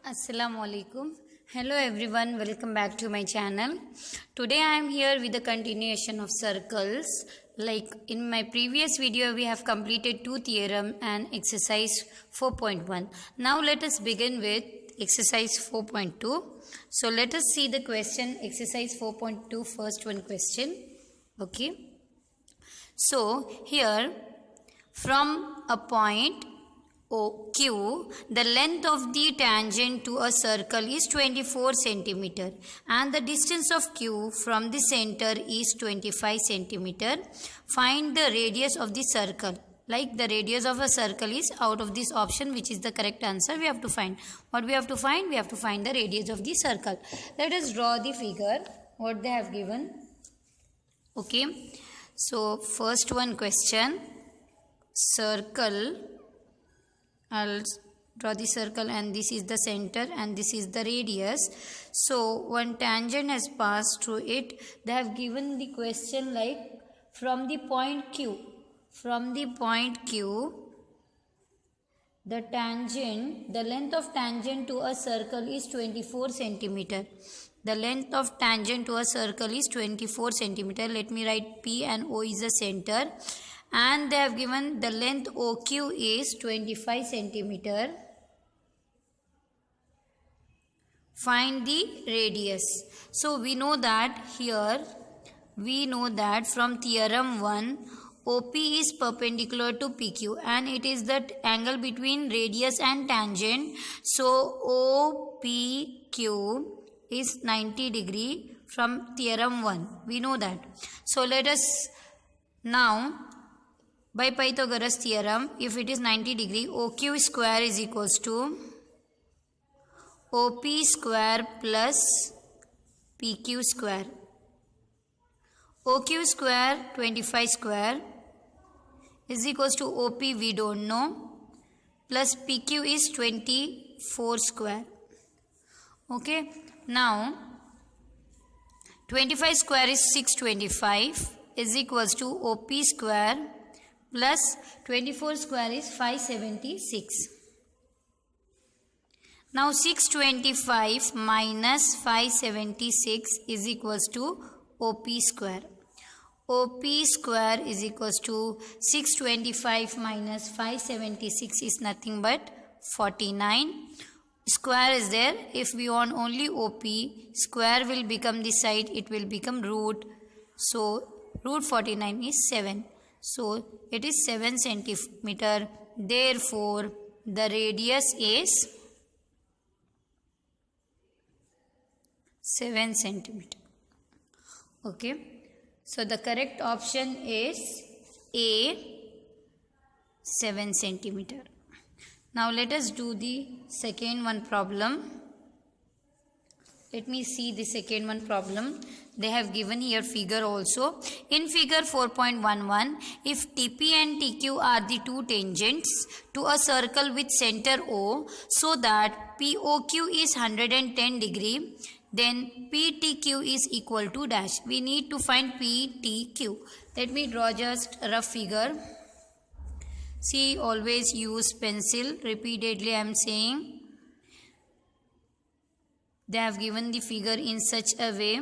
Assalamu alaikum. Hello everyone, welcome back to my channel. Today I am here with the continuation of circles. Like in my previous video we have completed two theorem and exercise 4.1. Now let us begin with exercise 4.2. So let us see the question exercise 4.2 first one question. Okay. So here from a point OQ, the length of the tangent to a circle is 24 centimeter and the distance of Q from the center is 25 centimeter. Find the radius of the circle. Like the radius of a circle is out of this option, which is the correct answer. We have to find. What we have to find? We have to find the radius of the circle. Let us draw the figure. What they have given. Okay. So first one question. Circle. I'll draw the circle and this is the center and this is the radius. So one tangent has passed through it. They have given the question like from the point Q. From the point Q, the tangent, the length of tangent to a circle is 24 centimeter. The length of tangent to a circle is 24 centimeter. Let me write P and O is the center. And they have given the length OQ is 25 centimeter. Find the radius. So we know that here, we know that from theorem 1, OP is perpendicular to PQ and it is the angle between radius and tangent. So OPQ is 90 degree from theorem 1. We know that. So let us now, by Pythagoras theorem, if it is 90 degree, OQ square is equals to OP square plus PQ square. OQ square 25 square is equals to OP we don't know plus PQ is 24 square. Okay. Now 25 square is 625 is equals to OP square plus 24 square is 576. Now 625 minus 576 is equals to OP square. OP square is equals to 625 minus 576 is nothing but 49. Square is there. If we want only OP, square will become the side, it will become root. So root 49 is 7. So it is 7 centimeter. Therefore, the radius is 7 centimeter. Okay. So the correct option is A, 7 centimeter. Now let us do the second one problem. Let me see the second one problem. They have given here figure also. In figure 4.11, if TP and TQ are the two tangents to a circle with center O, so that POQ is 110 degree, then PTQ is equal to dash. We need to find PTQ. Let me draw just a rough figure. See, always use pencil. Repeatedly I am saying. They have given the figure in such a way.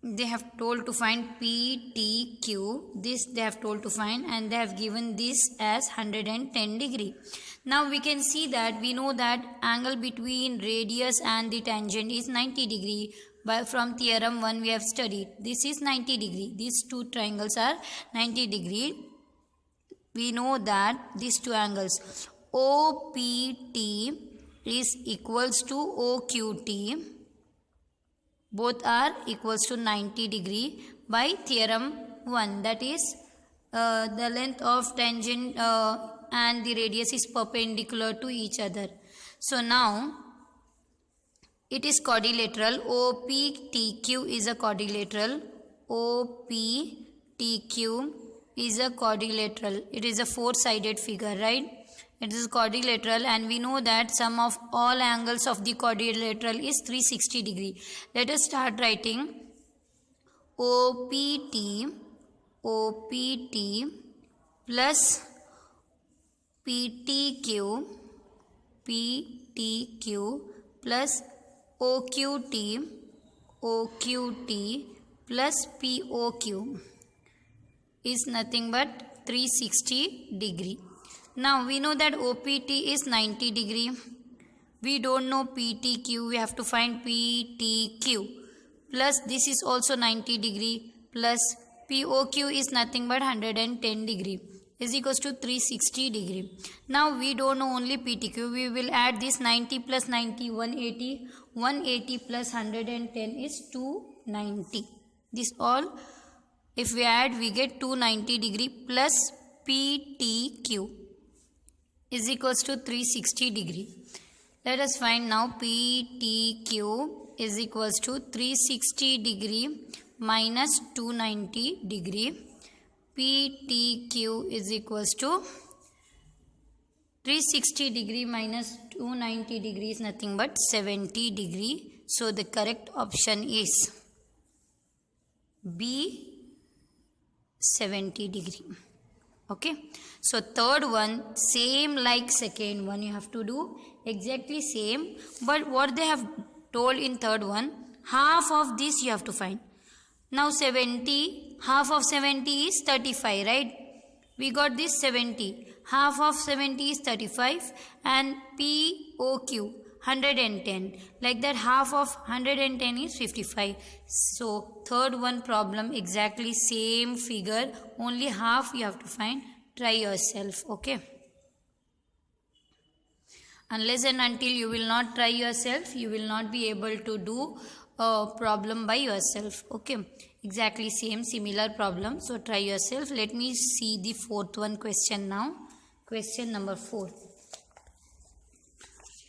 They have told to find PTQ. This they have told to find and they have given this as 110 degree. Now we can see that we know that angle between radius and the tangent is 90 degree. But from theorem 1 we have studied. This is 90 degree. These two triangles are 90 degree. We know that these two angles OPT is equals to OQT. Both are equals to 90 degree by theorem 1. That is the length of tangent and the radius is perpendicular to each other. So now it is quadrilateral. OPTQ is a quadrilateral. OPTQ is a quadrilateral. It is a four-sided figure, right? It is quadrilateral and we know that sum of all angles of the quadrilateral is 360 degree. Let us start writing OPT plus PTQ plus OQT plus POQ is nothing but 360 degree. Now we know that OPT is 90 degree. We don't know PTQ. We have to find PTQ. Plus this is also 90 degree. Plus POQ is nothing but 110 degree. Is equals to 360 degree. Now we don't know only PTQ. We will add this 90 plus 90, 180. 180 plus 110 is 290. This all, if we add, we get 290 degree plus PTQ is equals to 360 degree. Let us find now PTQ is equals to 360 degree minus 290 degree. PTQ is equals to 360 degree minus 290 degree is nothing but 70 degree. So the correct option is B, 70 degree. Okay, so third one same like second one, you have to do exactly same, but what they have told in third one, half of this you have to find. Now 70, half of 70 is 35, right? We got this 70, half of 70 is 35, and POQ 110, like that half of 110 is 55. So third one problem exactly same figure, only half you have to find. Try yourself, okay? Unless and until you will not try yourself, you will not be able to do a problem by yourself, okay? Exactly same similar problem, so try yourself. Let me see the fourth one question now. Question number 4.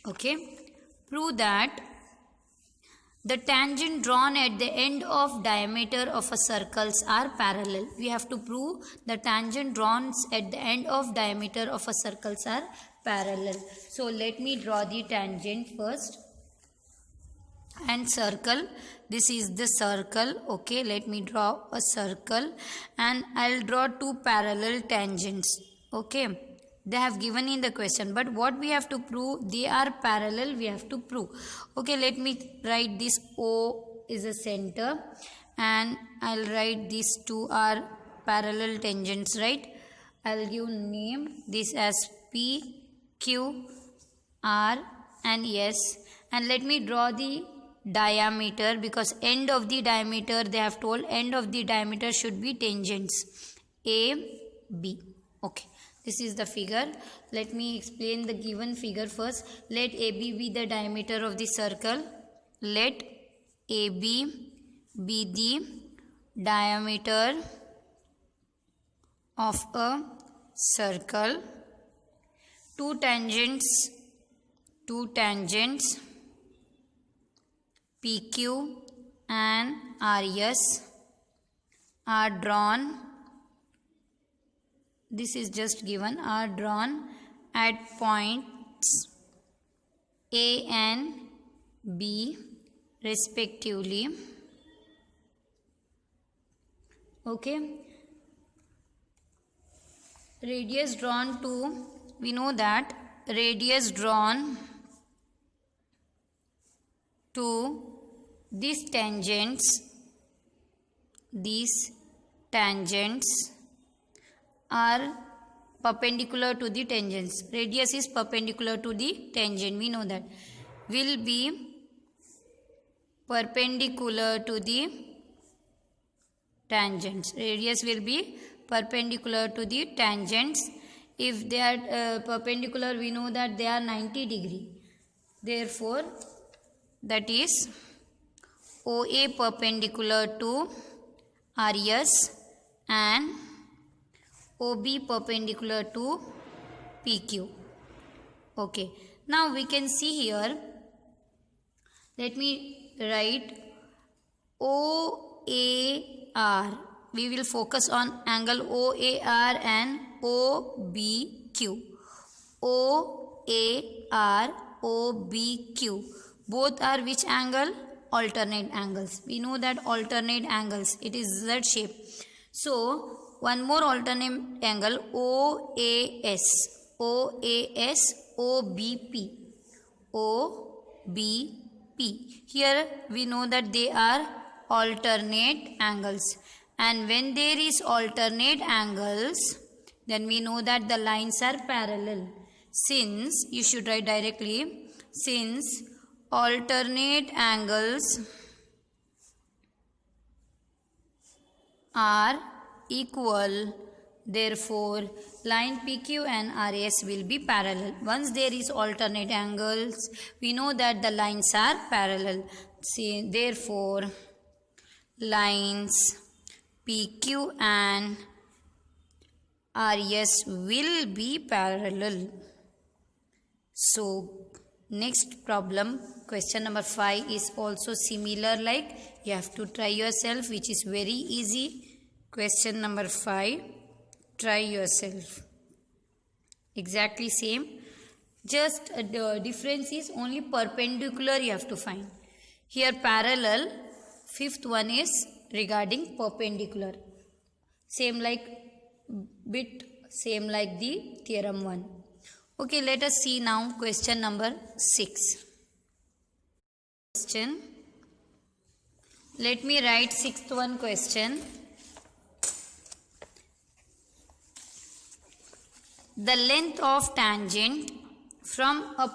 Okay, prove that the tangent drawn at the end of diameter of a circles are parallel. We have to prove the tangent drawn at the end of diameter of a circles are parallel. So let me draw the tangent first and circle. This is the circle. Okay, let me draw a circle and I'll draw two parallel tangents. Okay, they have given in the question, but what we have to prove, they are parallel, we have to prove. Okay, let me write this O is a center and I'll write these two are parallel tangents, right? I'll give name this as P, Q, R and S, and let me draw the diameter, because end of the diameter, they have told end of the diameter should be tangents A, B. Okay, this is the figure. Let me explain the given figure first. Let AB be the diameter of the circle. Let AB be the diameter of a circle. Two tangents PQ and RS are drawn. This is just given, are drawn at points A and B respectively. Okay, radius drawn to, we know that radius drawn to these tangents are perpendicular to the tangents. Radius is perpendicular to the tangent, we know that, will be perpendicular to the tangents. Radius will be perpendicular to the tangents. If they are perpendicular, we know that they are 90 degree. Therefore, that is OA perpendicular to RS and OB perpendicular to PQ. Okay, now we can see here, let me write OAR. We will focus on angle OAR and OBQ. OAR, OBQ. Both are which angle? Alternate angles. We know that alternate angles, it is Z shape. So, one more alternate angle OAS. OAS, OBP, OBP. Here we know that they are alternate angles, and when there is alternate angles, then we know that the lines are parallel. Since, you should write directly, since alternate angles are equal, therefore line PQ and RAS will be parallel. Once there is alternate angles, we know that the lines are parallel. See, therefore lines PQ and RAS will be parallel. So next problem, question number 5 is also similar, like you have to try yourself, which is very easy. Question number 5, try yourself. Exactly same. Just the difference is only perpendicular you have to find. Here parallel, fifth one is regarding perpendicular. Same like the theorem 1. Okay, let us see now question number 6. Question. Let me write sixth one question. The length of tangent from a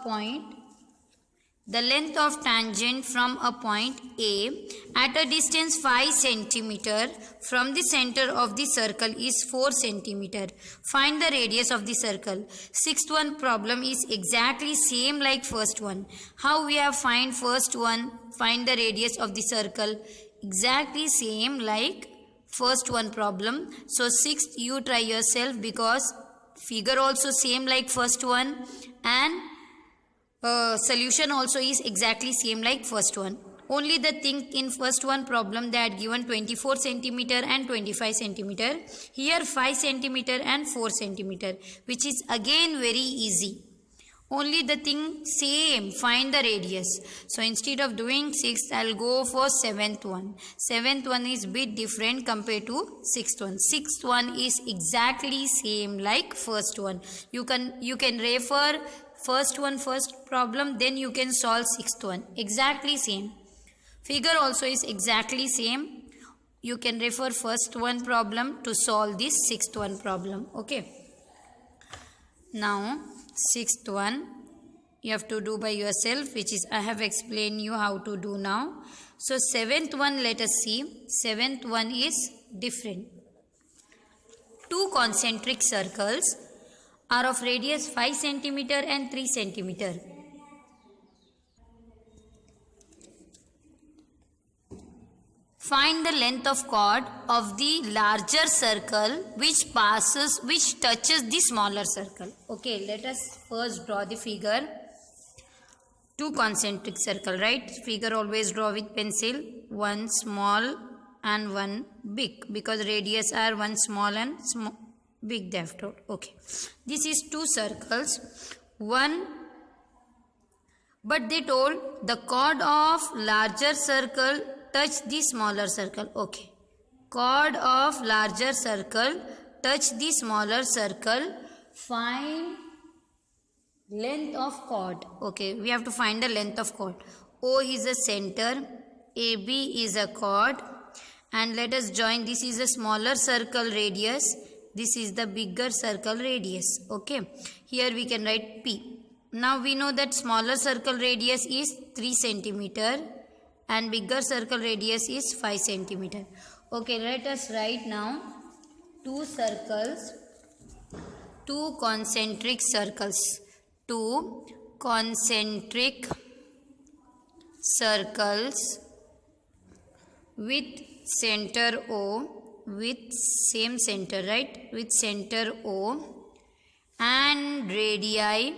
point A at a distance 5 cm from the center of the circle is 4 cm. Find the radius of the circle. Sixth one problem is exactly same like first one. How we have find first one, find the radius of the circle, exactly same like first one problem. So sixth you try yourself, because figure also same like first one, and solution also is exactly same like first one. Only the thing in first one problem they had given 24 cm and 25 cm. Here 5 cm and 4 cm, which is again very easy. Only the thing same, find the radius. So instead of doing 6th, I'll go for 7th one. 7th one is bit different compared to 6th one. 6th one is exactly same like first one. You can refer first problem, then you can solve 6th one. Exactly same. Figure also is exactly same. You can refer first one problem to solve this 6th one problem. Okay. Now 6th one you have to do by yourself, which is I have explained you how to do now. So 7th one, let us see. 7th one is different. Two concentric circles are of radius 5 cm and 3 cm. Find the length of chord of the larger circle which touches the smaller circle. Okay, let us first draw the figure. Two concentric circle, right? Figure always draw with pencil. One small and one big, because radius are one small and big therefore. Okay, this is two circles. One, but they told the chord of larger circle touch the smaller circle. Okay, chord of larger circle touch the smaller circle. Find length of chord. Okay, we have to find the length of chord. O is a center, AB is a chord, and let us join. This is a smaller circle radius, this is the bigger circle radius. Okay, here we can write P. Now we know that smaller circle radius is 3 cm and bigger circle radius is 5 cm. Okay, let us write now two concentric circles. Two concentric circles with center O, with same center, right? With center O and radii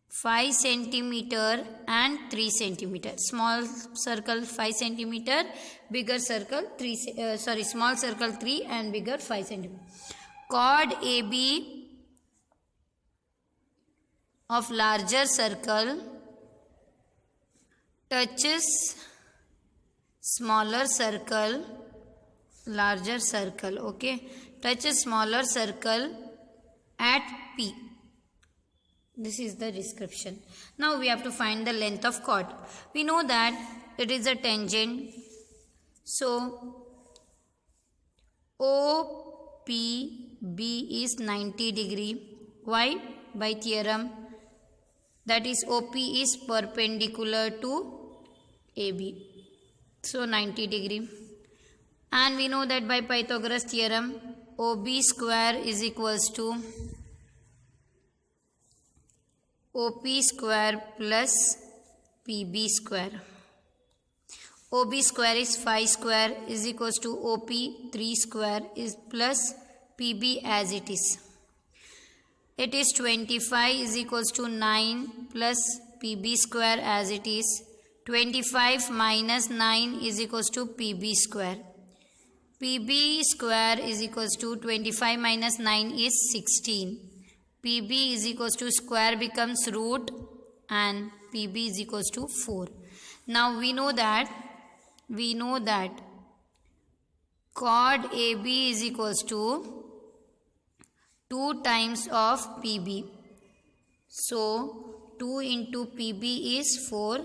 5 cm and 3 cm. Small circle 5 cm, bigger circle small circle 3 and bigger 5 cm. Chord AB of larger circle touches smaller circle, larger circle. Okay, touches smaller circle at P. This is the description. Now we have to find the length of chord. We know that it is a tangent. So OPB is 90 degree. Why? By theorem. That is OP is perpendicular to AB. So 90 degree. And we know that by Pythagoras theorem, OB square is equals to OP square plus PB square. OB square is 5 square is equals to OP 3 square is plus PB as it is. It is 25 is equals to 9 plus PB square as it is. 25 minus 9 is equals to PB square. PB square is equals to 25 minus 9 is 16. PB is equals to square becomes root and PB is equals to 4. Now we know that chord AB is equals to 2 times of PB. So 2 into PB is 4.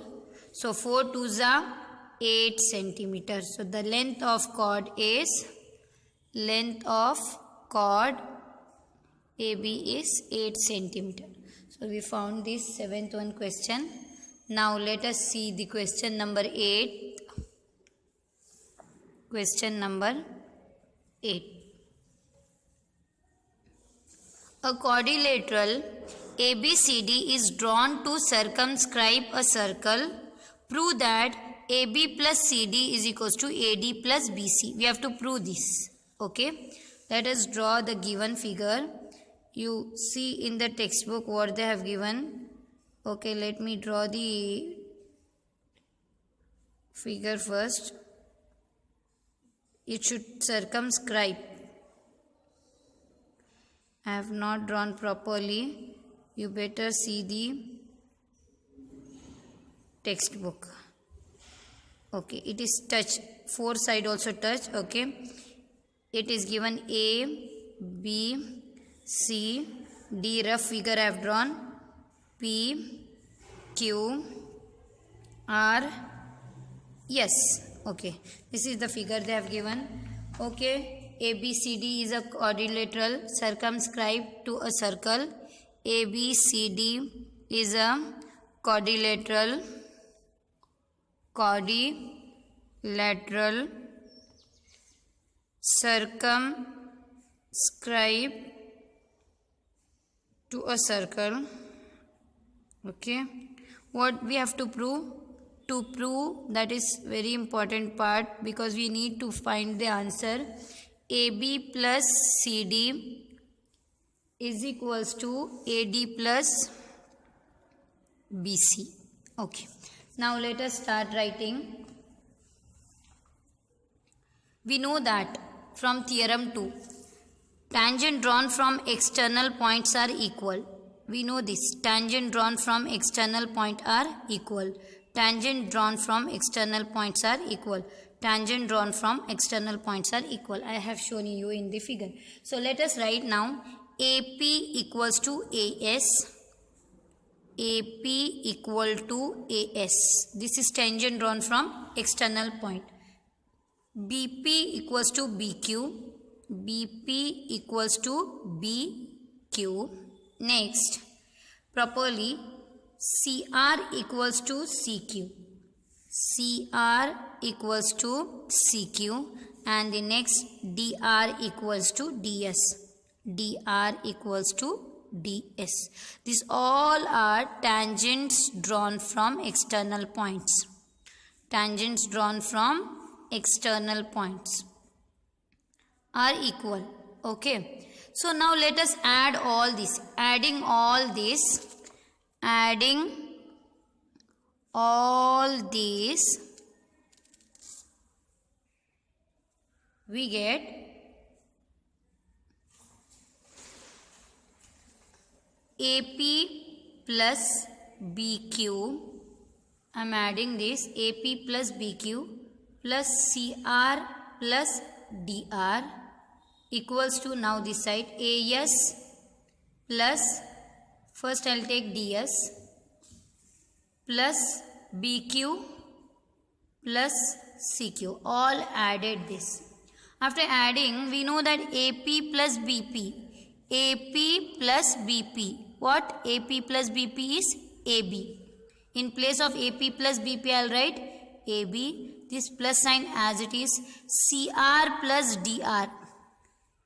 So 4 2s are 8 centimeters. So the length of chord AB is 8 centimeter. So we found this 7th one question. Now let us see the question number 8. Question number 8. A quadrilateral ABCD is drawn to circumscribe a circle. Prove that AB plus CD is equals to AD plus BC. We have to prove this. Okay. Let us draw the given figure. You see in the textbook what they have given. Okay, let me draw the figure first. It should circumscribe. I have not drawn properly. You better see the textbook. Okay, it is touch. 4 side also touch. Okay, it is given A, B, C, D. Rough figure I have drawn. P, Q, R, S. Okay, this is the figure they have given. Okay, ABCD is a quadrilateral circumscribed to a circle. ABCD is a quadrilateral circumscribed to a circle. Okay, what we have to prove? To prove, that is very important part because we need to find the answer. AB plus CD is equals to AD plus BC. Okay, now let us start writing. We know that from theorem 2, tangent drawn from external points are equal. We know this. Tangent drawn from external point are equal. Tangent drawn from external points are equal. Tangent drawn from external points are equal. I have shown you in the figure. So let us write now AP equals to AS. AP equal to AS. This is tangent drawn from external point. BP equals to BQ. BP equals to BQ. Next, properly, CR equals to CQ. CR equals to CQ. And the next, DR equals to DS. DR equals to DS. These all are tangents drawn from external points. Tangents drawn from external points are equal. Okay. So now let us add all this. Adding all this, we get AP plus BQ. I am adding this AP plus BQ plus CR plus DR equals to, now this side, AS plus, first I'll take ds, plus bq plus cq, all added this. After adding, we know that AP plus BP, AP plus BP, what AP plus BP is AB. In place of AP plus BP, I'll write AB, this plus sign as it is. CR plus DR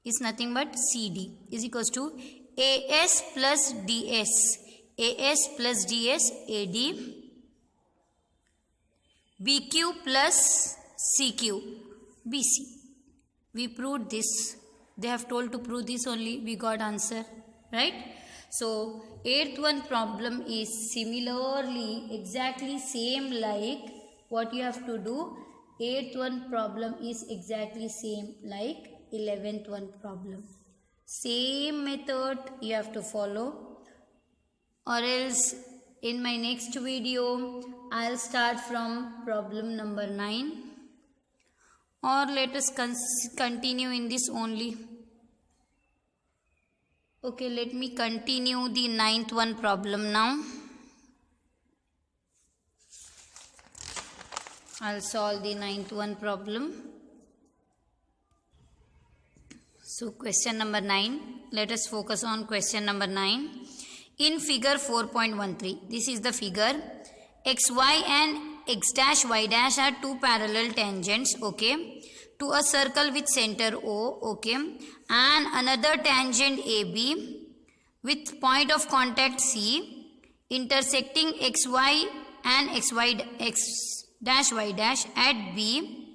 is nothing but CD is equals to AS plus DS, AS plus DS, AD, BQ plus CQ, BC. We proved this. They have told to prove this only. We got answer, right? So, 8th one problem is similarly exactly same like what you have to do. 8th one problem is exactly same like 11th one problem. Same method you have to follow, or else in my next video I'll start from problem number 9, or let us continue in this only. Okay, let me continue the 9th one problem now. I'll solve the 9th one problem. So question number 9, let us focus on question number 9. In figure 4.13, this is the figure, xy and x dash y dash are two parallel tangents, okay, to a circle with center O, okay, and another tangent AB with point of contact C intersecting xy and x dash y dash at B.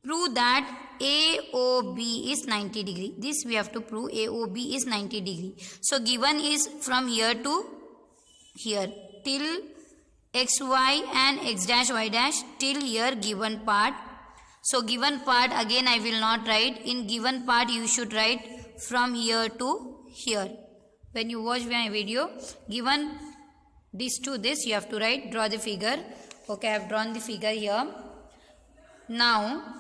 Prove that AOB is 90 degree. This we have to prove. AOB is 90 degree. So given is from here to here till xy and x dash y dash till here given part. So given part again I will not write. In given part you should write from here to here. When you watch my video, given this to this you have to write, draw the figure. Okay, I have drawn the figure here. Now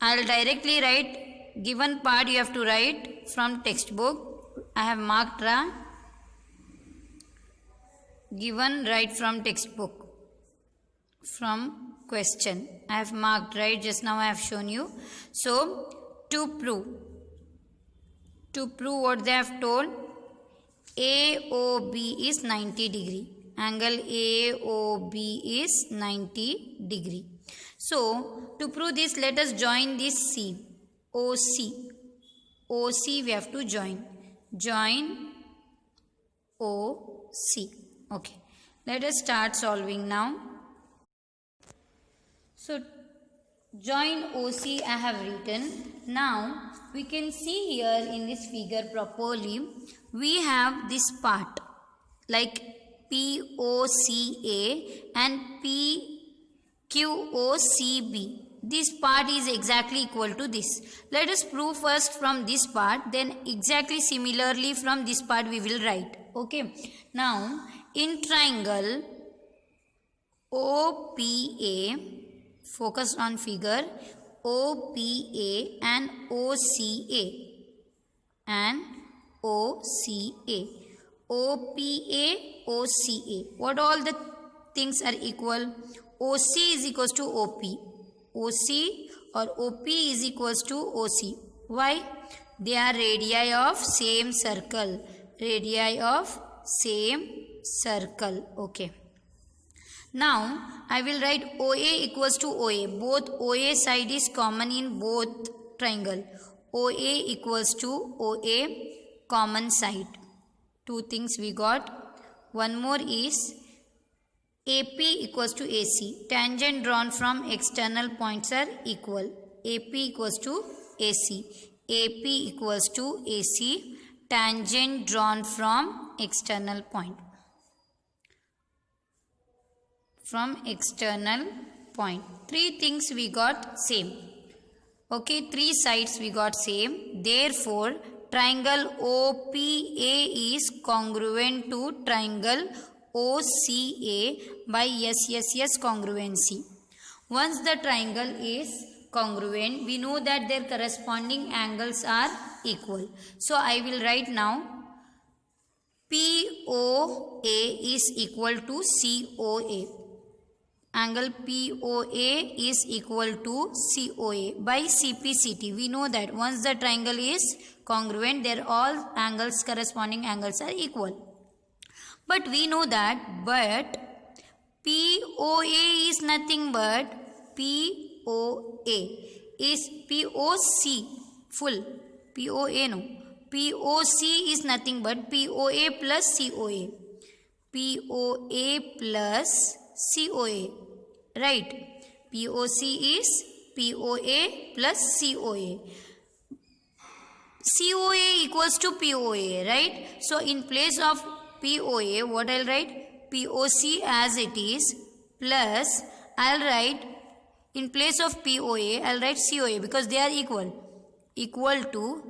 I will directly write given part you have to write from textbook. I have marked given right from textbook, from question. I have marked right, just now I have shown you. So to prove what they have told, AOB is 90 degree. Angle AOB is 90 degree. So, to prove this, let us join this C, OC. OC we have to join. Join OC. Okay. Let us start solving now. So, join OC I have written. Now, we can see here in this figure properly, we have this part like POCA and PQOCB. This part is exactly equal to this. Let us prove first from this part, then exactly similarly from this part we will write. Okay. Now, in triangle OPA, focus on figure, OPA and OCA and OCA. OPA, OCA. What all the things are equal? OC is equals to OP. OC or OP is equals to OC. Why? They are radii of same circle. Radii of same circle. Okay. Now, I will write OA equals to OA. Both OA side is common in both triangle. OA equals to OA, common side. Two things we got. One more is AP equals to AC. Tangent drawn from external points are equal. AP equals to AC. AP equals to AC. Tangent drawn from external point. From external point. Three things we got same. Okay, three sides we got same. Therefore, triangle OPA is congruent to triangle OCA by SSS congruency. Once the triangle is congruent, we know that their corresponding angles are equal. So, I will write now POA is equal to COA. Angle POA is equal to COA by CPCT. We know that once the triangle is congruent, their all angles, corresponding angles are equal. But we know that, POA is nothing but POA is POC full. POA no. POC is nothing but POA plus COA. POA plus COA. Right. POC is POA plus COA. COA equals to POA, right? So in place of POA, what I'll write? POC as it is, plus I'll write, in place of POA, I'll write COA because they are equal. Equal to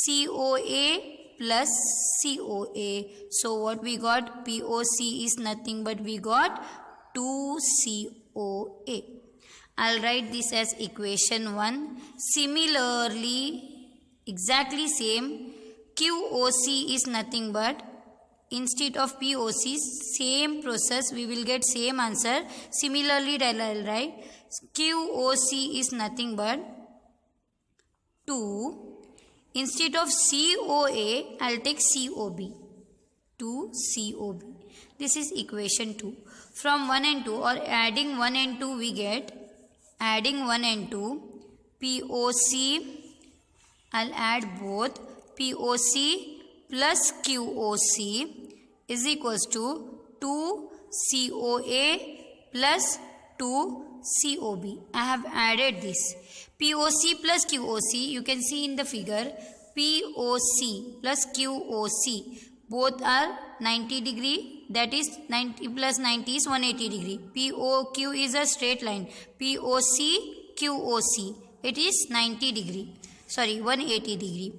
COA plus COA. So what we got? POC is nothing but we got 2COA. I'll write this as equation 1. Similarly, exactly same, QOC is nothing but, instead of POC, same process, we will get same answer. Similarly, I'll write QOC is nothing but 2. Instead of COA, I'll take COB. 2COB. This is equation 2. From 1 and 2 or adding 1 and 2 we get, adding 1 and 2, POC, I'll add both, POC plus QOC is equals to 2COA plus 2COB. I have added this. POC plus QOC, you can see in the figure, POC plus QOC, both are 90 degree, that is 90 plus 90 is 180 degree. POQ is a straight line. POC, QOC, it is 90 degree. Sorry, 180 degree.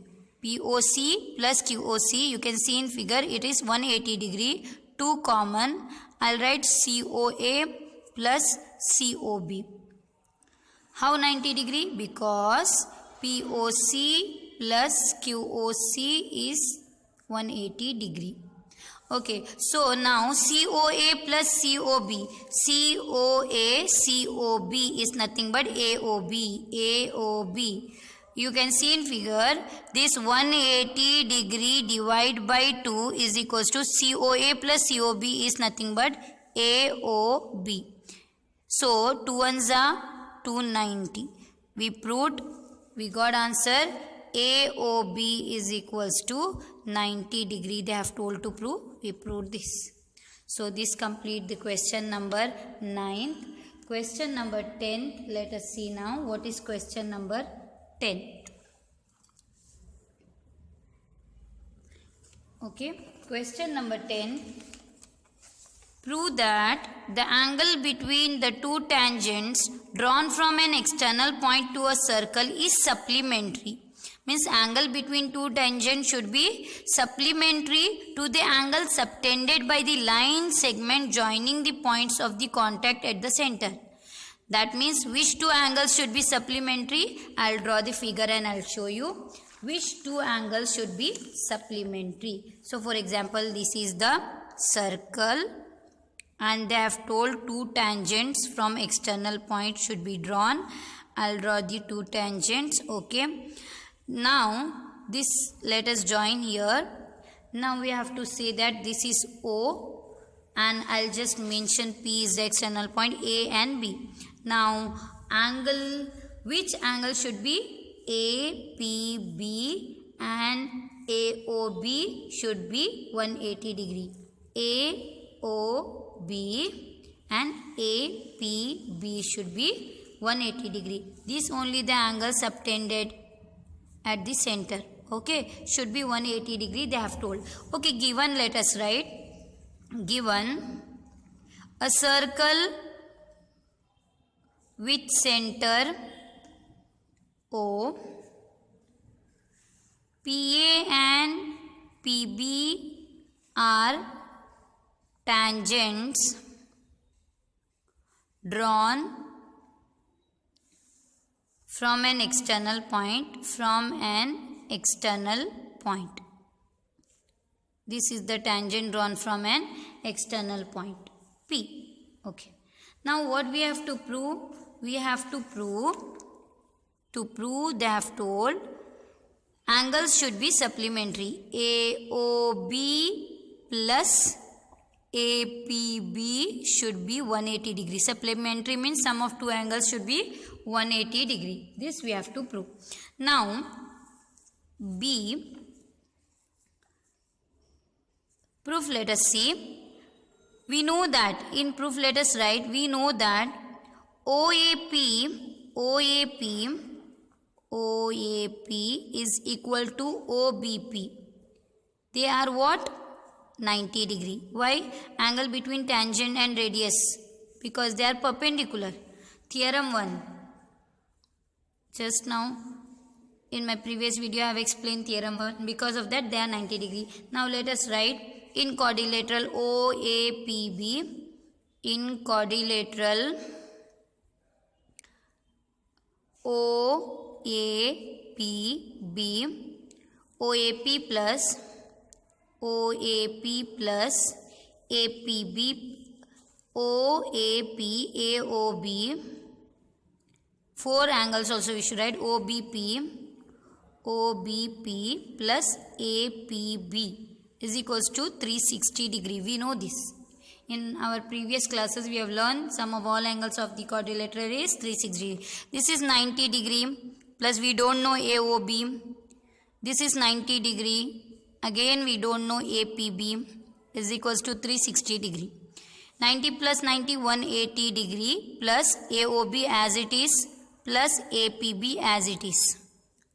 POC plus QOC, you can see in figure, it is 180 degree. 2 common, I'll write COA plus COB. How 90 degree? Because POC plus QOC is 180 degree. Okay, so now COA plus COB. COA, COB is nothing but AOB. AOB. You can see in figure, this 180 degree divided by 2 is equals to COA plus COB is nothing but AOB. So 2 ones are 290. We proved, we got answer AOB is equals to 90 degree. They have told to prove. We proved this. So this complete the question number 9th. Question number 10th. Let us see now what is question number 10. Okay. Question number 10. Prove that the angle between the two tangents drawn from an external point to a circle is supplementary. Means angle between two tangents should be supplementary to the angle subtended by the line segment joining the points of the contact at the center. That means which two angles should be supplementary? I'll draw the figure and I'll show you which two angles should be supplementary. So for example, this is the circle and they have told two tangents from external point should be drawn. I'll draw the two tangents. Okay. Now this, let us join here. Now we have to say that this is O and I'll just mention P is the external point, A and B. Now angle, which angle should be? APB and AOB should be 180 degree. AOB and APB should be 180 degree. This only the angle subtended at the center. Okay, should be 180 degree they have told. Okay, given, let us write. Given a circle with center O, PA and PB are tangents drawn from an external point, This is the tangent drawn from an external point P. Okay. Now what we have to prove? We have to prove they have told angles should be supplementary. AOB plus APB should be 180 degree. Supplementary means sum of two angles should be 180 degree. This we have to prove. Now B. Proof, let us see. We know that in proof, let us write, we know that OAP is equal to OBP. They are what? 90 degree. Why? Angle between tangent and radius. Because they are perpendicular. Theorem 1. Just now in my previous video I have explained theorem 1. Because of that they are 90 degree. Now let us write in quadrilateral OAPB, in quadrilateral OAPB, OAP plus APB, OAP, AOB, 4 angles also we should write OBP plus APB is equals to 360 degree. We know this. In our previous classes we have learned sum of all angles of the quadrilateral is 360 degree. This is 90 degree plus we don't know AOB. This is 90 degree. Again we don't know APB is equals to 360 degree. 90 plus 90 180 degree plus AOB as it is plus APB as it is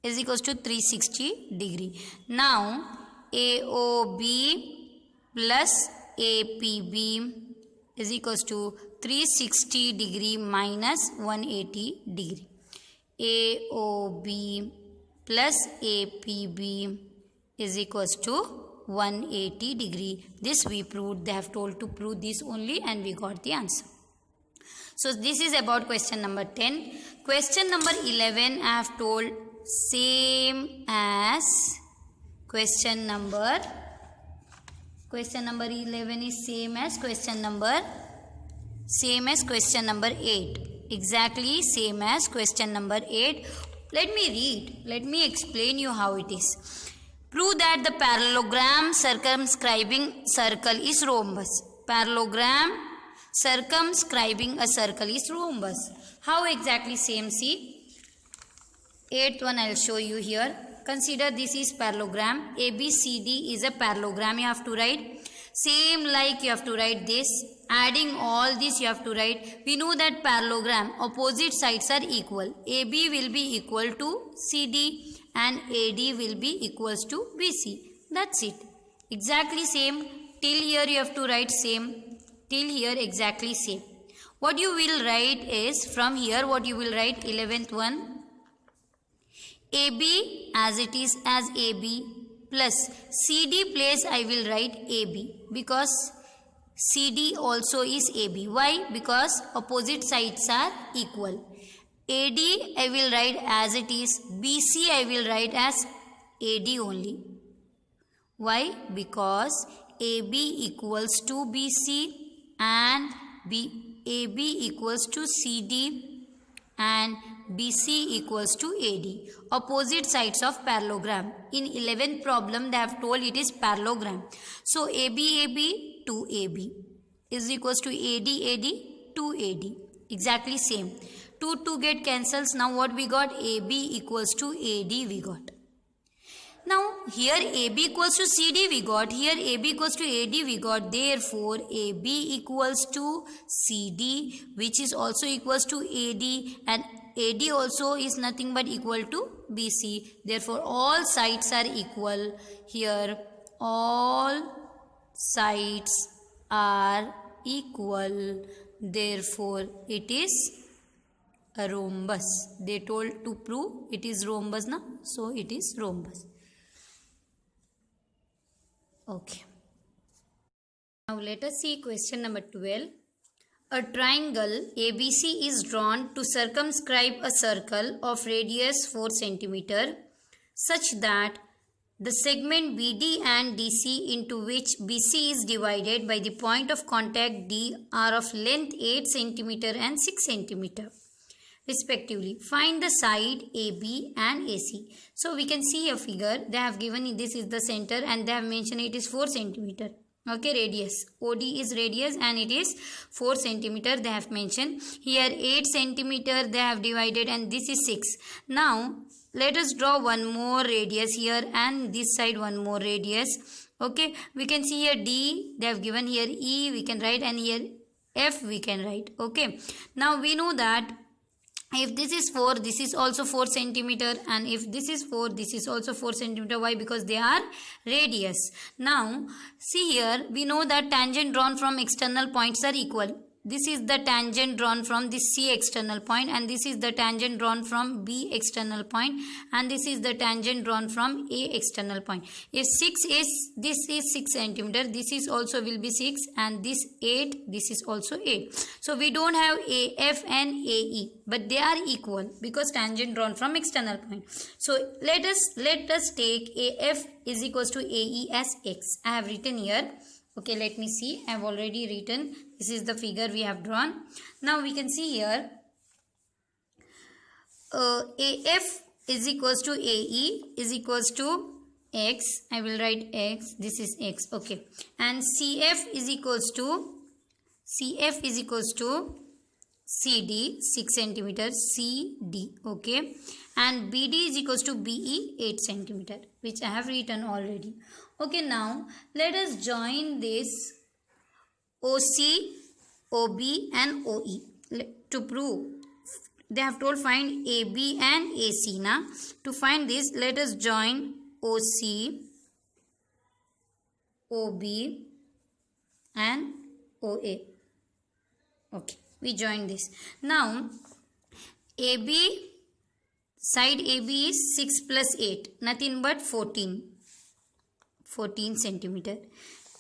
equals to 360 degree. Now AOB plus APB is equals to 360 degree minus 180 degree. AOB plus APB is equals to 180 degree. This we proved. They have told to prove this only and we got the answer. So this is about question number 10. Question number 11 I have told same as question number 11 is same as question number 8. Exactly same as question number 8. Let me read. Let me explain you how it is. Prove that the parallelogram circumscribing circle is rhombus. Parallelogram circumscribing a circle is rhombus. How exactly same? See. 8th one I will show you here. Consider this is parallelogram. ABCD is a parallelogram. You have to write. Same like you have to write this. Adding all this you have to write. We know that parallelogram opposite sides are equal. AB will be equal to CD and AD will be equals to BC. That's it. Exactly same. Till here you have to write same. Till here exactly same. What you will write is from here what you will write 11th one. AB as it is as AB plus CD place I will write AB because CD also is AB. Why? Because opposite sides are equal. AD I will write as it is. BC I will write as AD only. Why? Because AB equals to BC and AB equals to CD and BC equals to AD. Opposite sides of parallelogram. In 11th problem they have told it is parallelogram. So AB to AB is equals to AD to AD. Exactly same. 2 get cancels. Now what we got? AB equals to AD we got. Now here AB equals to CD we got. Here AB equals to AD we got. Therefore AB equals to CD which is also equals to AD and AD also is nothing but equal to BC. Therefore all sides are equal. Here all sides are equal. Therefore it is a rhombus. They told to prove it is rhombus now. So it is rhombus. Okay. Now let us see question number 12. A triangle ABC is drawn to circumscribe a circle of radius 4 cm such that the segment BD and DC into which BC is divided by the point of contact D are of length 8 cm and 6 cm respectively. Find the side AB and AC. So we can see a figure. They have given this is the center and they have mentioned it is 4 cm. Okay, radius. OD is radius and it is 4 cm they have mentioned. Here 8 cm they have divided and this is 6. Now let us draw one more radius here and this side one more radius. Okay, we can see here D they have given, here E we can write, and here F we can write. Okay, now we know that if this is 4, this is also 4 cm, and if this is 4, this is also 4 cm. Why? Because they are radius. Now see here, we know that tangent drawn from external points are equal. This is the tangent drawn from the C external point, and this is the tangent drawn from B external point, and this is the tangent drawn from A external point. If 6 is, this is 6 cm, this is also will be 6, and this 8, this is also 8. So we don't have AF and AE, but they are equal because tangent drawn from external point. So let us take AF is equals to AE as X. I have written here. Okay, let me see. I have already written. This is the figure we have drawn. Now we can see here AF is equals to AE is equals to X. I will write X. This is X. Okay. And CF is equals to CD 6 cm CD. Okay. And BD is equals to BE 8 cm, which I have written already. Okay, now let us join this OC, OB and OE to prove. They have told find AB and AC. Now to find this, let us join OC, OB and OA. Okay, we join this. Now AB, side AB is 6 plus 8, nothing but 14 cm.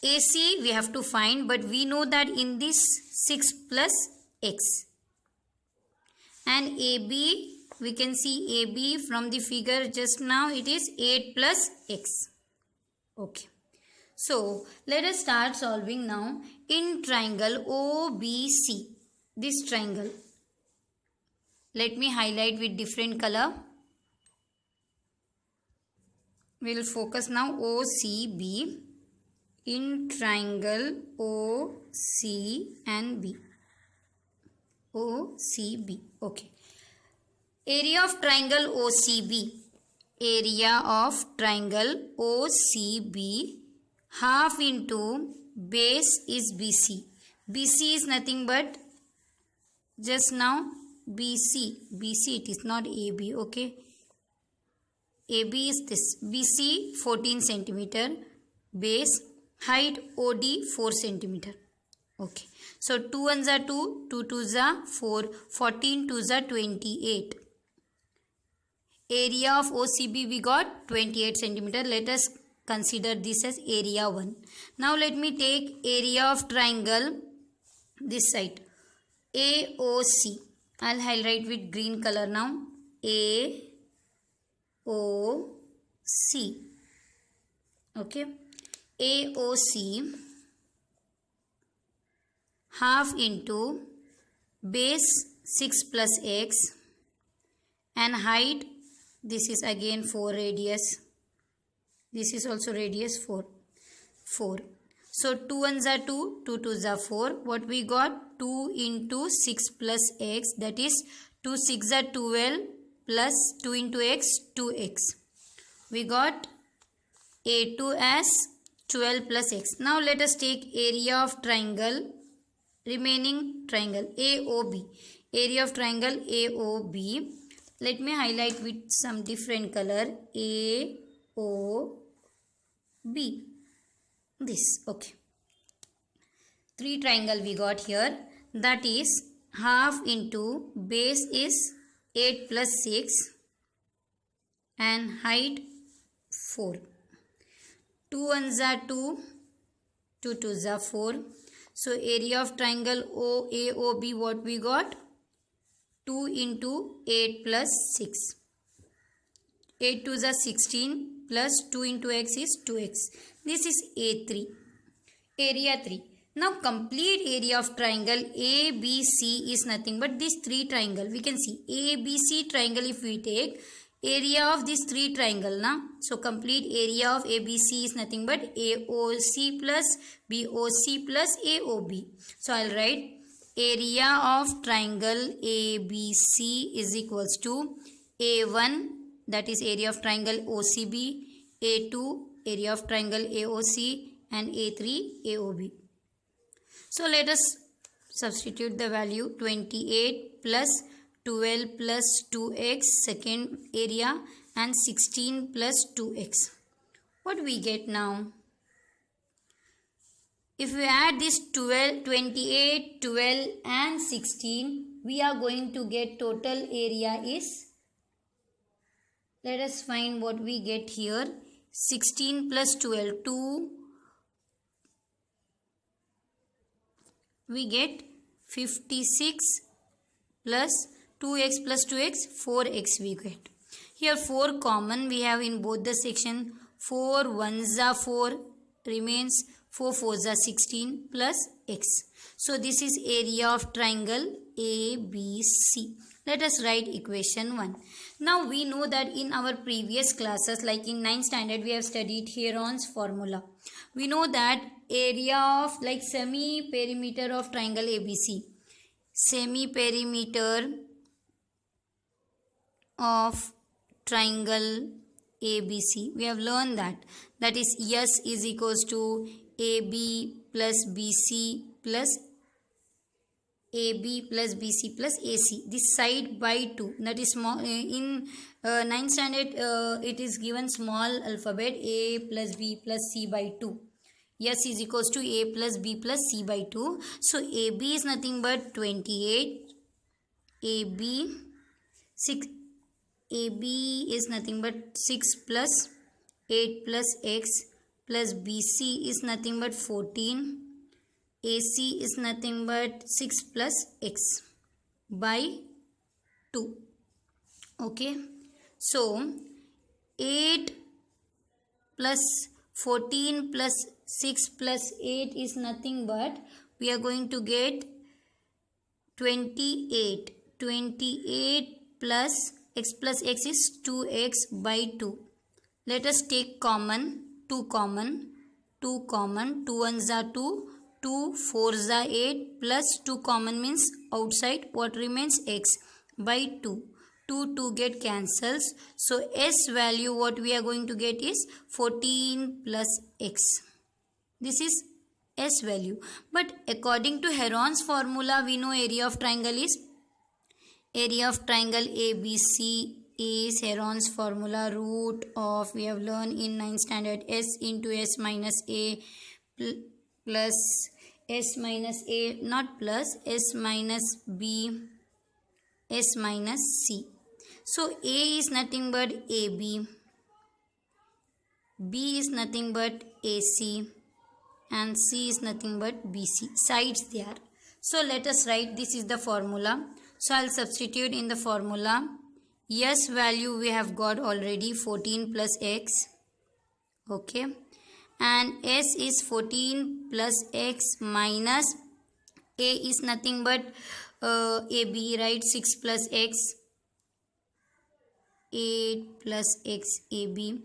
AC we have to find, but we know that in this 6 plus X. And AB, we can see AB from the figure just now, it is 8 plus X. Okay. So let us start solving now. In triangle OBC, this triangle, let me highlight with different color. We will focus now OCB. In triangle OC and B. OCB. Okay. Area of triangle OCB. Area of triangle OCB, half into base is BC. BC is nothing but just now BC. BC, it is not AB. Okay. AB is this. BC 14 cm. Base. Height OD 4 cm. Okay. So 2 ones are 2, 2 twos are 4, 14 twos are 28. Area of OCB we got 28 cm. Let us consider this as area 1. Now let me take area of triangle this side. AOC. I'll highlight with green color now. AOC. Okay. AOC, half into base 6 plus X and height, this is again 4 radius. This is also radius 4. So 2 ones are 2, 2 twos are 4. What we got? 2 into 6 plus X, that is 2 6 are 12 plus 2 into X, 2X. We got A2 as 12 plus X. Now let us take area of triangle, remaining triangle AOB. Area of triangle AOB. Let me highlight with some different color. AOB. This. Okay. 3 triangle we got here. That is half into base is 8 plus 6 and height 4. 2 ones are 2, 2 twos are 4. So area of triangle OAOB, what we got? 2 into 8 plus 6. 8 twos are 16, plus 2 into x is 2x. This is A3. Area 3. Now complete area of triangle ABC is nothing but this three triangle. We can see ABC triangle if we take area of this three triangle now. So complete area of ABC is nothing but AOC plus BOC plus AOB. So I'll write area of triangle ABC is equals to A1, that is area of triangle OCB, A2 area of triangle AOC, and A3 AOB. So let us substitute the value 28 plus 12 plus 2x second area and 16 plus 2x. What we get now? If we add this 12, 28, 12 and 16, we are going to get total area is, let us find what we get here. 16 plus 12, 2. We get 56 plus 2x plus 2x, 4x we get. Here 4 common we have in both the section. 4 1s are 4 remains, 4 4s are 16 plus x. So this is area of triangle ABC. Let us write equation 1. Now we know that in our previous classes, like in 9th standard, we have studied Heron's formula. We know that area of like semi-perimeter of triangle ABC. Semi-perimeter of triangle ABC. We have learned that. That is S is equals to AB plus BC plus AB plus BC plus AC. This side by 2. That is small. In 9th standard, it is given small alphabet A plus B plus C by 2. S is equals to A plus B plus C by 2. So AB is nothing but 28. AB 6. AB is nothing but 6 plus 8 plus X plus BC is nothing but 14. AC is nothing but 6 plus X by 2. Okay. So 8 plus 14 plus 6 plus 8 is nothing but we are going to get 28. 28 plus x is 2x by 2. Let us take common. 2 common. 2 common. 2 ones are 2. 2 4s are 8 plus 2 common means outside what remains x by 2. 2 get cancels. So s value what we are going to get is 14 plus x. This is s value. But according to Heron's formula, we know area of triangle is ABC is Heron's formula root of, we have learned in 9th standard, s into s minus a plus s minus a, not plus, s minus b, s minus c. So a is nothing but AB, b is nothing but AC, and c is nothing but BC. Sides they are. So let us write, this is the formula. So I'll substitute in the formula. S value we have got already 14 plus x. Okay. And s is 14 plus x minus a is nothing but AB, right? 6 plus x. 8 plus x AB.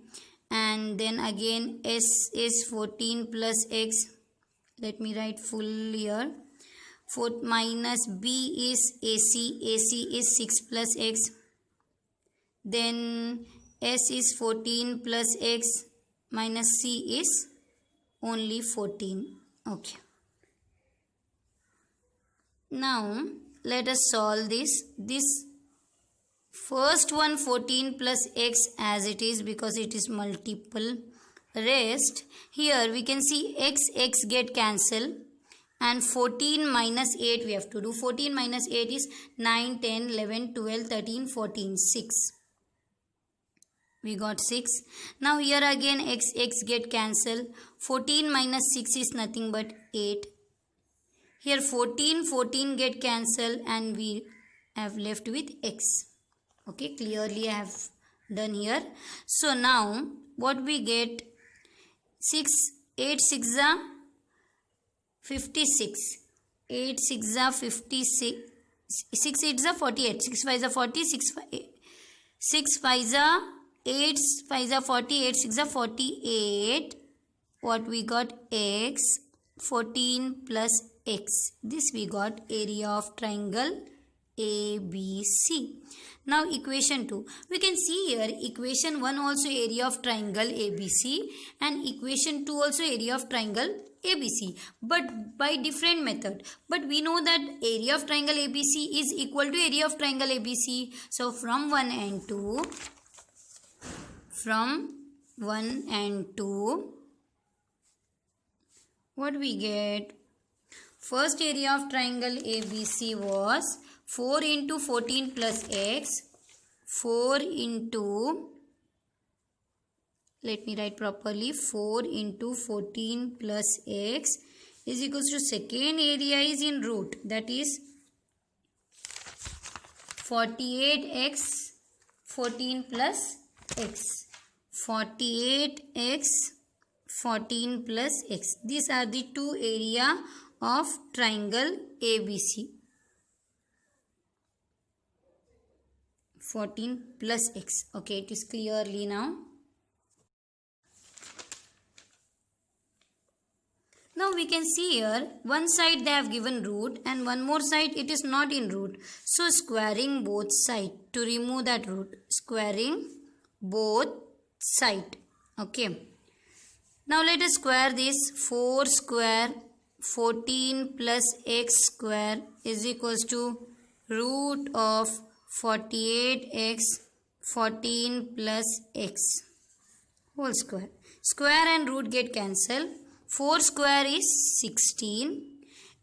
And then again s is 14 plus x. Let me write full here. 4 minus b is AC. AC is 6 plus x. Then s is 14 plus x minus c is only 14. Okay. Now let us solve this. This first one 14 plus x as it is because it is multiple. Rest here we can see x get cancelled. And 14 minus 8 we have to do. 14 minus 8 is 9, 10, 11, 12, 13, 14, 6. We got 6. Now here again x get cancelled. 14 minus 6 is nothing but 8. Here 14 get cancelled and we have left with x. Okay, clearly I have done here. So now what we get, 8 6 are 56, 8 6 are 56, 6 8 are 48, 6 5 are 40, 6 5 are 8 5 are 40, 8 6 are 48. What we got, x 14 plus x. This we got area of triangle ABC. Now equation 2. We can see here equation 1 also area of triangle ABC and equation 2 also area of triangle ABC, but by different method. But we know that area of triangle ABC is equal to area of triangle ABC. So from 1 and 2, what we get? First area of triangle ABC was 4 into 14 plus x. 4 into, let me write properly, 4 into 14 plus x is equals to, second area is in root, that is 48x 14 plus x. 48x 14 plus x. These are the two area of triangle ABC. 14 plus x. Okay, it is clearly now. Now we can see here, one side they have given root and one more side it is not in root. So squaring both sides to remove that root. Squaring both sides. Okay. Now let us square this. 4 square 14 plus x square is equals to root of 48x 14 plus x whole square. Square and root get cancelled. 4 square is 16.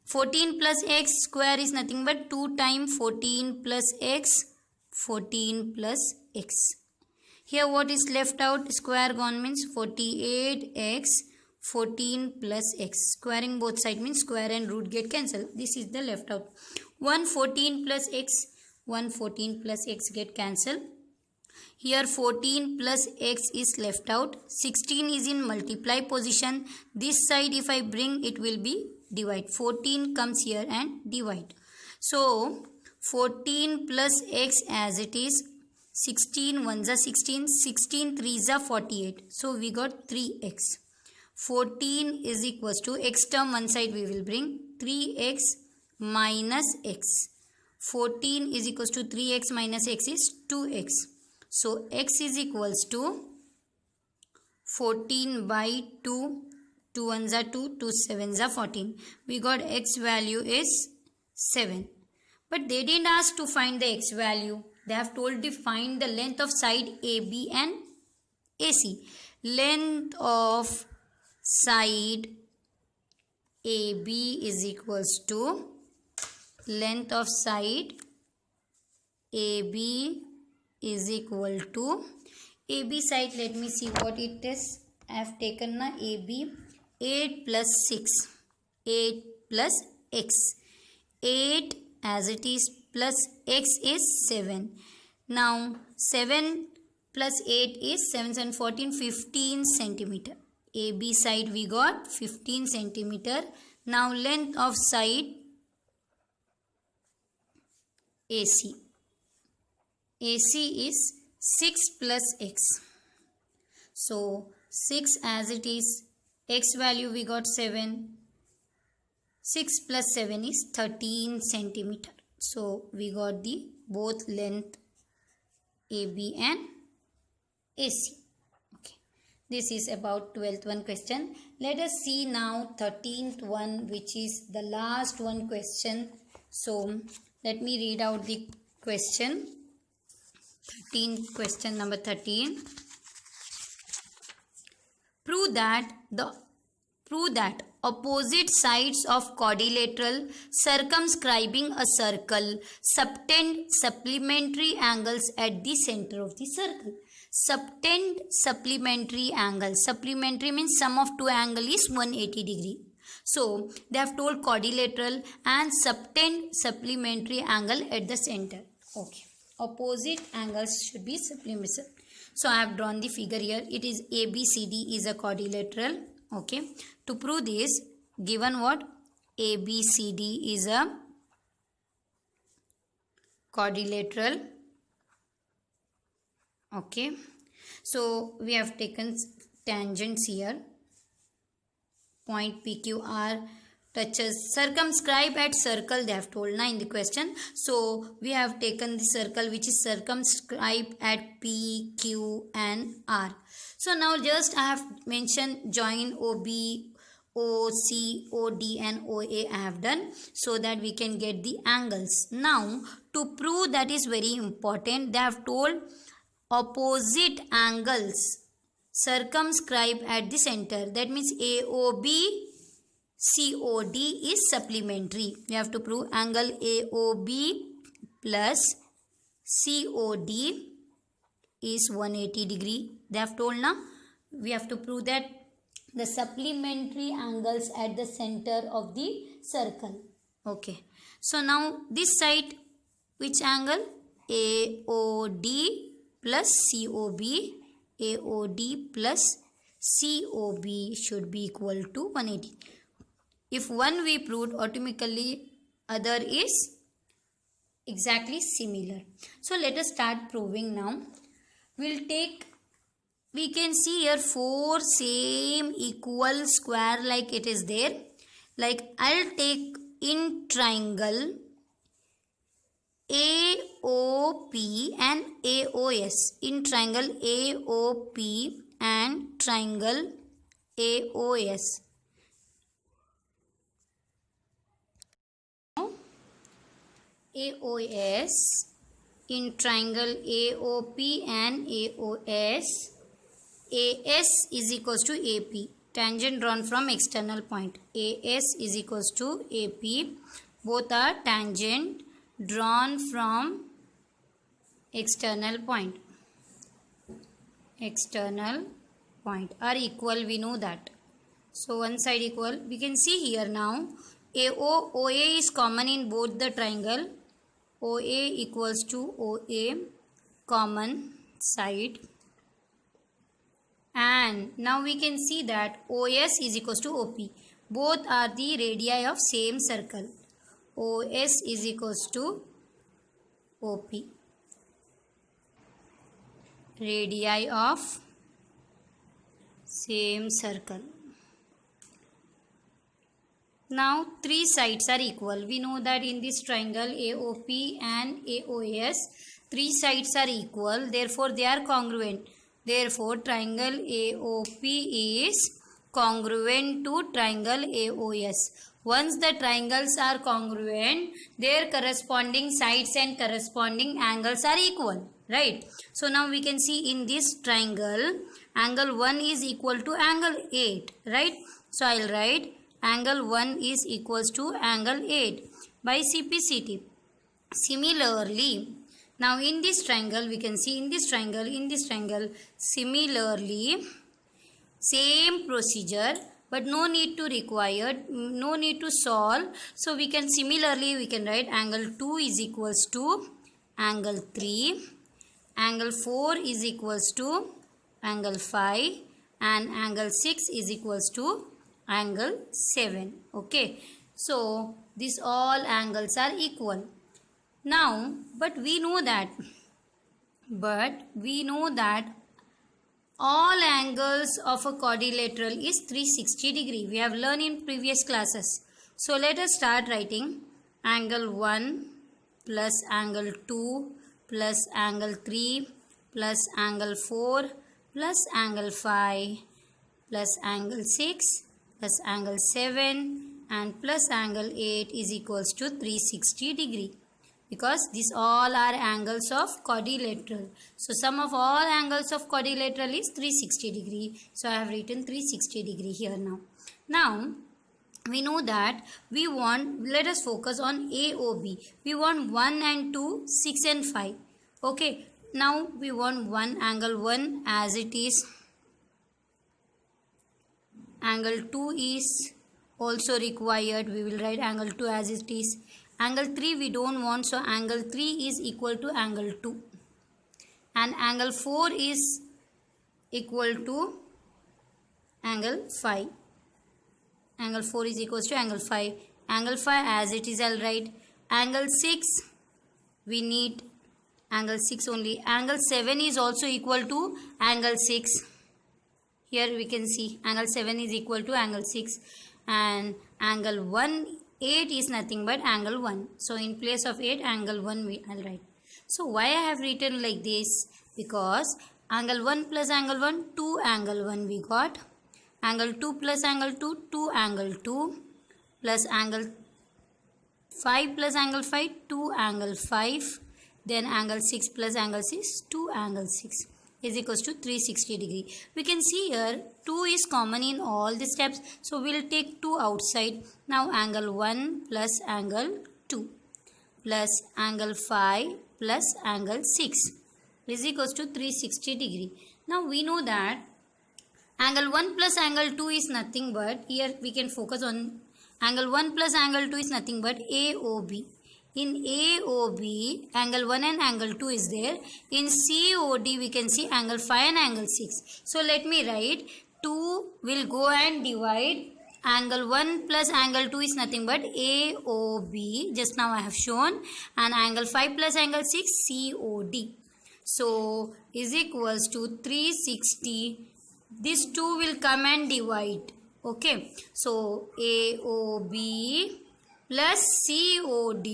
14 plus x square is nothing but 2 times 14 plus x. 14 plus x. Here what is left out? Square gone means 48x 14 plus x. Squaring both sides means square and root get cancelled. This is the left out. 114 plus x. 114 plus x get cancelled. Here 14 plus x is left out. 16 is in multiply position. This side if I bring, it will be divide. 14 comes here and divide. So 14 plus x as it is. 16 1s are 16. 16 3s are 48. So we got 3x. 14 is equals to, x term one side we will bring, 3x minus x. 14 is equals to 3x minus x is 2x. So x is equals to 14 by 2. 2 1s are 2. 2 7s are 14. We got x value is 7. But they didn't ask to find the x value. They have told to find the length of side AB and AC. Length of side AB is equals to length of side AB is equal to AB side. Let me see what it is. I have taken na AB 8 plus 6. 8 plus x. 8 as it is plus x is 7. Now 7 plus 8 is 7 and 14, 15 centimeter. AB side we got 15 centimeter. Now length of side AC. AC is 6 plus x. So 6 as it is, x value we got 7. 6 plus 7 is 13 centimeter. So we got the both length AB and AC. Okay. This is about 12th one question. Let us see now 13th one, which is the last one question. So let me read out the question. 13th question number 13. Prove that opposite sides of quadrilateral circumscribing a circle subtend supplementary angles at the center of the circle. Subtend supplementary angle. Supplementary means sum of two angle is 180 degree. So they have told quadrilateral and subtend supplementary angle at the center. Okay. Opposite angles should be supplementary. So I have drawn the figure here. It is ABCD is a quadrilateral. Okay. To prove this, given what? ABCD is a quadrilateral. Okay. So we have taken tangents here. Point PQR touches, circumscribe at circle they have told now in the question. So we have taken the circle which is circumscribed at P, Q and R. So now just I have mentioned join OB, OC, OD and OA I have done so that we can get the angles. Now to prove that is very important, they have told opposite angles circumscribe at the center. That means AOB COD is supplementary. We have to prove angle AOB plus COD is 180 degree. They have told now. We have to prove that the supplementary angles at the center of the circle. Okay. So now this side, which angle? AOD plus COB. AOD plus COB should be equal to 180. If one we proved, automatically other is exactly similar. So let us start proving now. We can see here 4 same equal square like it is there. Like I'll take in triangle AOP and AOS. In triangle AOP and triangle AOS. AOS, in triangle AOP and AOS, AS is equals to AP, tangent drawn from external point. AS is equals to AP, both are tangent drawn from external point. External point are equal, we know that. So one side equal, we can see here now OA is common in both the triangle. OA equals to OA, common side. And now we can see that OS is equals to OP. Both are the radii of same circle. OS is equals to OP. Radii of same circle. Now three sides are equal. We know that in this triangle AOP and AOS, three sides are equal. Therefore, they are congruent. Therefore, triangle AOP is congruent to triangle AOS. Once the triangles are congruent, their corresponding sides and corresponding angles are equal. Right? So, now we can see in this triangle, angle 1 is equal to angle 8. Right? So, I will write angle 1 is equals to angle 8 by CPCT. Similarly, now in this triangle, we can see in this triangle, similarly, same procedure, but no need to solve. So we can similarly, we can write angle 2 is equals to angle 3, angle 4 is equals to angle 5, and angle 6 is equals to angle 7. Okay, so these all angles are equal. Now, but we know that all angles of a quadrilateral is 360 degree. We have learned in previous classes. So let us start writing angle 1 plus angle 2 plus angle 3 plus angle 4 plus angle 5 plus angle 6 plus angle 7 and plus angle 8 is equals to 360 degree. Because these all are angles of quadrilateral. So sum of all angles of quadrilateral is 360 degree. So I have written 360 degree here now. Now we know that we want, let us focus on AOB. We want 1 and 2, 6 and 5. Okay. Now we want angle 1 as it is. Angle 2 is also required. We will write angle 2 as it is. Angle 3 we don't want, so angle 3 is equal to angle 2. And angle 4 is equal to angle phi. Angle 4 is equals to angle 5. Angle 5 as it is, I'll write. Angle 6, we need angle 6 only. Angle 7 is also equal to angle 6. Here we can see angle 7 is equal to angle 6. And angle 8 is nothing but angle 1. So in place of 8, angle 1 I'll write. So why I have written like this? Because angle 1 plus angle 1, 2 angle 1 we got. Angle 2 plus angle 2, 2 angle 2. Plus angle 5 plus angle 5, 2 angle 5. Then angle 6 plus angle 6, 2 angle 6 is equals to 360 degree. We can see here 2 is common in all the steps. So we'll take 2 outside. Now angle 1 plus angle 2 plus angle 5 plus angle 6 is equals to 360 degree. Now we know that angle 1 plus angle 2 is nothing but, here we can focus on angle 1 plus angle 2 is nothing but AOB. In AOB, angle 1 and angle 2 is there. In COD, we can see angle 5 and angle 6. So let me write 2 will go and divide angle 1 plus angle 2 is nothing but AOB. Just now I have shown. And angle 5 plus angle 6 COD. So is equals to 360. This 2 will come and divide. Okay. So AOB plus COD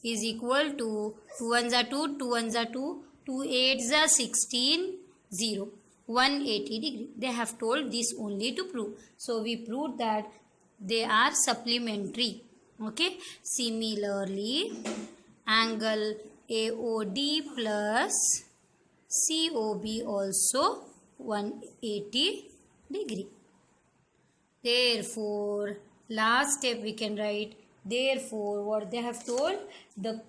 is equal to 2 1s are 2, 2 1s are 2, 2 8s are 16, 0, 180 degree. They have told this only to prove. So we proved that they are supplementary. Okay. Similarly, angle AOD plus COB also 180 degree. Therefore, last step we can write. Therefore, what they have told, the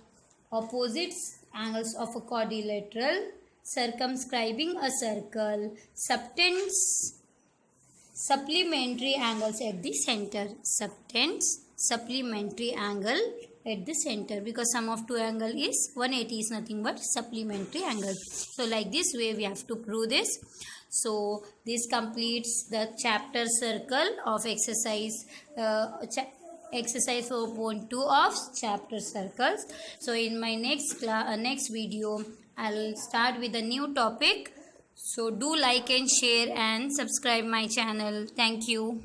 opposite angles of a quadrilateral circumscribing a circle subtends supplementary angles at the center. Subtends supplementary angle at the center, because sum of two angle is 180 is nothing but supplementary angle. So like this way we have to prove this. So this completes the chapter circle of exercise exercise 4.2 of chapter circles. So in my next video I'll start with a new topic. So do like and share and subscribe my channel. Thank you.